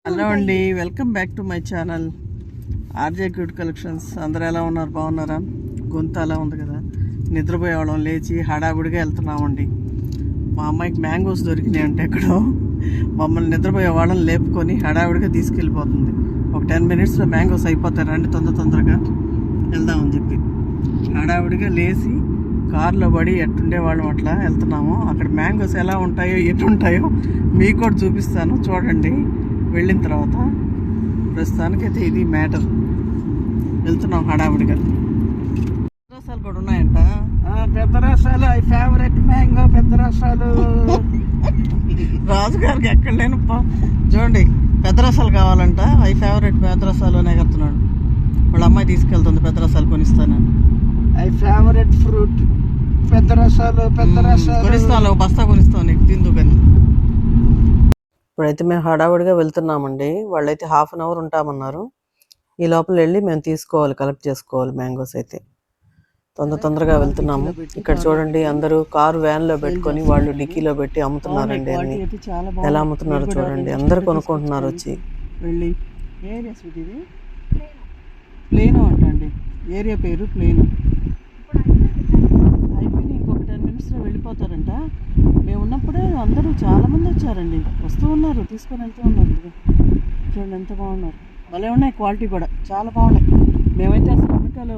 Hello అండి, welcome back to my channel RJ cute collections. అందరూ ఎలా ఉన్నారు? బాగున్నారా? గొంతు అలా ఉంది కదా, నిద్రపోయేవాళ్ళం లేచి హడావుడిగా వెళ్తున్నామండి. మా అమ్మాయికి మ్యాంగోస్ దొరికినాయి అంటే ఎక్కడో మమ్మల్ని నిద్రపోయేవాళ్ళం లేపుకొని హడావుడిగా తీసుకెళ్ళిపోతుంది. ఒక 10 minutesలో మ్యాంగోస్ అయిపోతాయి, రండి తొందరగా వెళ్దామని చెప్పి హడావుడిగా లేచి కారులో పడి ఎట్టుండేవాళ్ళం అట్లా వెళ్తున్నాము. అక్కడ మ్యాంగోస్ ఎలా ఉంటాయో ఎటుంటాయో మీకు కూడా చూపిస్తాను, చూడండి వెళ్ళిన తర్వాత. ప్రస్తుతానికైతే ఇది మ్యాటర్, వెళ్తున్నాం హడావుడిగా. పెద్ద రసాలు కూడా ఉన్నాయంట. పెద్ద రసాలు ఐ ఫేవరెట్ మ్యాంగో. పెద్ద రసాలు రాజుగారికి ఎక్కడ లేను చూడండి, పెద్ద రసాలు కావాలంట. ఐ ఫేవరెట్ పెద్ద రసాలు అనే కడుతున్నాడు. వాళ్ళ అమ్మాయి తీసుకెళ్తుంది, పెద్ద రసాలు కొనిస్తాను. ఐ ఫేవరెట్ ఫ్రూట్ పెద్ద రసాలు. పెద్ద రసాలు కొనిస్తాను, ఒక బస్తా కొనిస్తాను నీకు, తిందు కానీ. ఇప్పుడైతే మేము హడావుడిగా వెళ్తున్నామండి. వాళ్ళైతే 1/2 hour ఉంటామన్నారు. ఈ లోపల వెళ్ళి మేము తీసుకోవాలి, కలెక్ట్ చేసుకోవాలి మ్యాంగోస్. అయితే తొందరగా వెళ్తున్నాము. ఇక్కడ చూడండి, అందరూ కారు వ్యాన్లో పెట్టుకొని వాళ్ళు డిక్కీలో పెట్టి అమ్ముతున్నారండి. అన్ని ఎలా అమ్ముతున్నారు చూడండి, అందరూ కొనుక్కుంటున్నారు వచ్చి. వెళ్ళి ఏరియా స్వీట్ ఇది ప్లేను అంటండి, ఏరియా పేరు ప్లేను. అయిపోయి ఇంకొక 10 minutesలో వెళ్ళిపోతారంట. మేము ఉన్నప్పుడే అందరూ చాలామంది వచ్చారండి, వస్తూ ఉన్నారు, తీసుకొని వెళ్తూ ఉన్నారు. చూడండి ఎంత బాగున్నారు, భలే ఉన్నాయి, క్వాలిటీ కూడా చాలా బాగున్నాయి. మేమైతే అసలు అమెరికాలో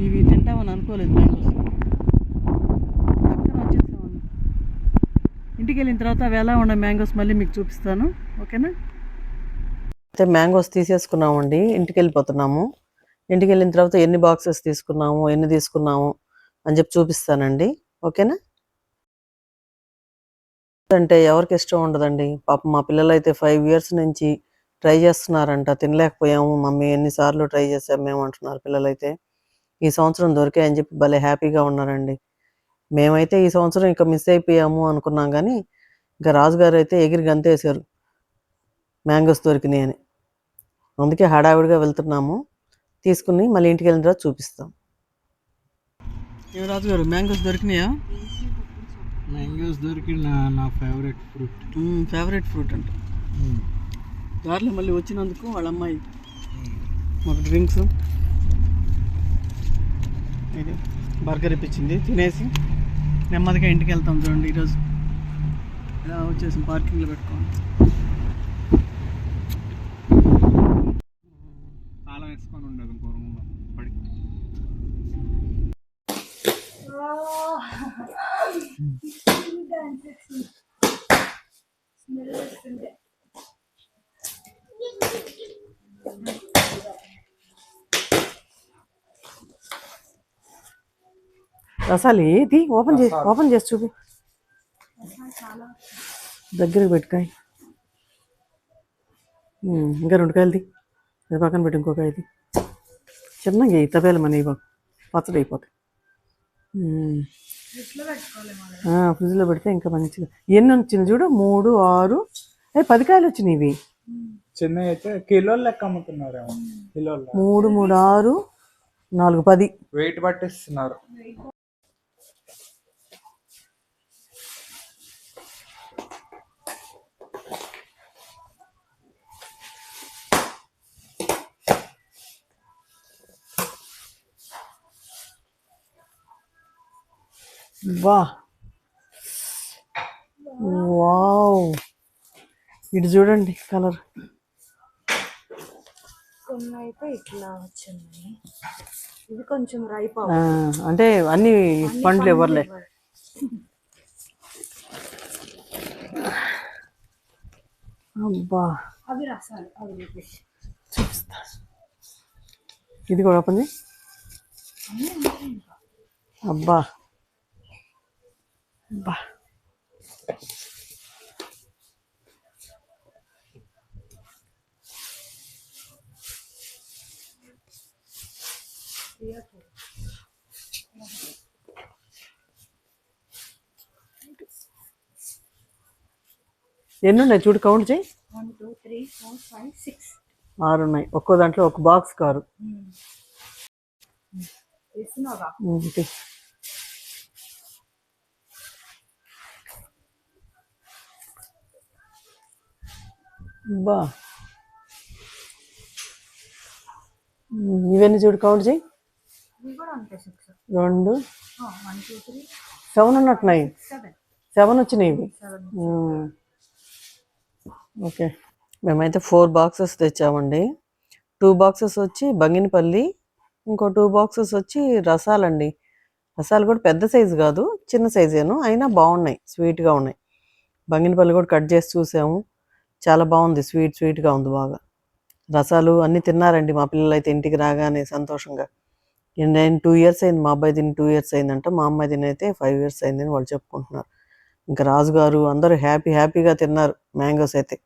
ఇవి తింటామని అనుకోలేదు. మ్యాంగోస్ పక్కన వచ్చేసామండి. ఇంటికి వెళ్ళిన తర్వాత అవి ఎలా ఉన్నాయి మ్యాంగోస్ మళ్ళీ మీకు చూపిస్తాను, ఓకేనా? అయితే మ్యాంగోస్ తీసేసుకున్నామండి, ఇంటికి వెళ్ళిపోతున్నాము. ఇంటికి వెళ్ళిన తర్వాత ఎన్ని బాక్సెస్ తీసుకున్నాము, ఎన్ని తీసుకున్నాము అని చెప్పి చూపిస్తానండి, ఓకేనా? అంటే ఎవరికి ఇష్టం ఉండదండి. పాపం మా పిల్లలు అయితే 5 years నుంచి ట్రై చేస్తున్నారంట, తినలేకపోయాము మమ్మీ, ఎన్నిసార్లు ట్రై చేసాము మేము అంటున్నారు పిల్లలైతే. ఈ సంవత్సరం దొరికాయని చెప్పి భలే హ్యాపీగా ఉన్నారండి. మేమైతే ఈ సంవత్సరం ఇంకా మిస్ అయిపోయాము అనుకున్నాం, కానీ ఇంకా రాజుగారు అయితే ఎగిరి గంతేశారు మ్యాంగోస్ దొరికినాయి అని. అందుకే హడావిడిగా వెళ్తున్నాము, తీసుకుని మళ్ళీ ఇంటికి వెళ్ళిన తర్వాత చూపిస్తాం. రాజుగారు మ్యాంగోస్ దొరికినాయా? మ్యాంగోస్ దొరికిన నా ఫేవరెట్ ఫ్రూట్. ఫేవరెట్ ఫ్రూట్ అంట. దారిలో మళ్ళీ వచ్చినందుకు వాళ్ళ అమ్మాయి మాకు డ్రింక్స్, ఇది బర్గర్ ఇప్పించింది, తినేసి నెమ్మదిగా ఇంటికి వెళ్తాం. చూడండి ఈరోజు ఇలా వచ్చేసి పార్కింగ్లో పెట్టుకోండి. తాళం వేసుకొని ఉండదు పూర్వంలో పడి. రసాలు ఏది ఓపెన్ చేసి చూపి, దగ్గరికి పెట్టుకాయ. ఇంకా 2 కాయలది అది పక్కన పెట్టి ఇంకొక ఇది చిన్నగా తపేలు మన ఇవ్వ పచ్చడి అయిపోతాయి. ఫ్రిడ్జ్లో పెడితే ఇంకా మంచిగా. ఎన్ని వచ్చినాయి చూడు, 3, 6, 10 కాయలు వచ్చినాయి. ఇవి చిన్న అయితే కిలోల లెక్క అమ్ముతున్నారు. 3, 3, 6, 4, 10 వెయిట్ పట్టిస్తున్నారు. వావ్, ఇటు చూడండి కలర్. కొన్ని అయితే ఇట్లా వచ్చింది, ఇది కొంచెం రైప్ అంటే అన్ని పండ్లు ఇవ్వర్లే. అబ్బా అవి రసాలు, అవి చూపిస్తా. ఇది కూడా ఓపెన్ చేయి. అబ్బా అబ్బా, ఎన్ని ఉన్నాయి చూడు, కౌంట్ చేయి. 1, 2, 3, 4, 5, 6, 6 ఉన్నాయి. ఒక్కో దాంట్లో ఒక బాక్స్ కారు. బా ఇవన్నీ చూడు కౌంట్ చేయి. ఇవి కూడా అంతే 6. 2 1 2 3 7 ఉన్నట్టున్నాయి. 7. 7 వచ్చినాయి ఇవి. 7. ఓకే, మేమైతే 4 బాక్సెస్ తెచ్చామండి. 2 బాక్సెస్ వచ్చి బంగినపల్లి, ఇంకో 2 బాక్సెస్ వచ్చి రసాలండి. రసాలు కూడా పెద్ద సైజు కాదు, చిన్న సైజేను, అయినా బాగున్నాయి, స్వీట్గా ఉన్నాయి. బంగినపల్లి కూడా కట్ చేసి చూసాము, చాలా బాగుంది, స్వీట్గా ఉంది బాగా. రసాలు అన్నీ తిన్నారండి మా పిల్లలు అయితే ఇంటికి రాగానే సంతోషంగా. నేను 2 ఇయర్స్ అయింది, మా అబ్బాయి తిని 2 ఇయర్స్ అయిందంట, మా అమ్మాయి తిని అయితే 5 ఇయర్స్ అయిందని వాళ్ళు చెప్పుకుంటున్నారు. ఇంకా రాజుగారు అందరూ హ్యాపీగా తిన్నారు మ్యాంగోస్ అయితే.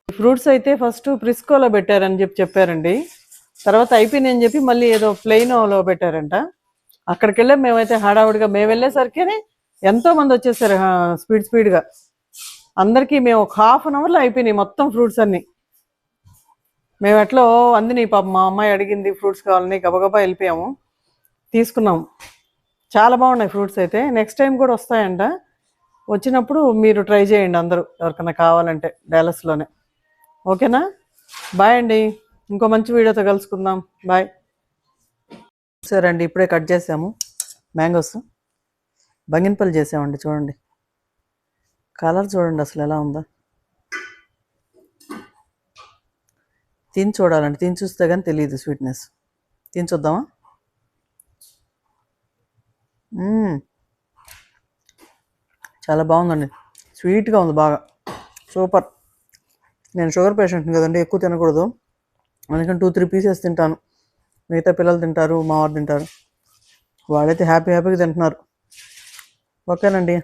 ఫ్రూట్స్ అయితే ఫస్ట్ ప్రిస్కోలో పెట్టారని చెప్పారండి, తర్వాత అయిపోయింది అని చెప్పి మళ్ళీ ఏదో ప్లెయిన్లో పెట్టారంట. అక్కడికి వెళ్ళాం మేమైతే హడావుడిగా. మేము వెళ్ళేసరికి ఎంతోమంది వచ్చేసారు స్పీడ్గా. అందరికీ మేము ఒక ½ అన్ అవర్లో అయిపోయినాయి మొత్తం ఫ్రూట్స్ అన్నీ. మేము ఎట్లో అందిని పాప మా అమ్మాయి అడిగింది ఫ్రూట్స్ కావాలని, గబగబా వెళ్ళిపోయాము, తీసుకున్నాము. చాలా బాగున్నాయి ఫ్రూట్స్ అయితే. నెక్స్ట్ టైం కూడా వస్తాయంట, వచ్చినప్పుడు మీరు ట్రై చేయండి అందరూ, ఎవరికైనా కావాలంటే డాలస్లోనే. ఓకేనా, బాయ్ అండి, ఇంకో మంచి వీడియోతో కలుసుకుందాం, బాయ్. సరే అండి, ఇప్పుడే కట్ చేసాము మ్యాంగోస్, బంగినపల్లి చేసామండి. చూడండి కలర్ చూడండి అసలు ఎలా ఉందో, తిని చూడాలండి, తిని చూస్తే కానీ తెలియదు స్వీట్నెస్. తిని చూద్దామా? చాలా బాగుందండి, స్వీట్గా ఉంది బాగా, సూపర్. నేను షుగర్ పేషెంట్ని కదండి, ఎక్కువ తినకూడదు, అందుకని 2-3 పీసెస్ తింటాను. మిగతా పిల్లలు తింటారు, మా వారు తింటారు, వాళ్ళైతే హ్యాపీగా తింటున్నారు. ఓకేనండి.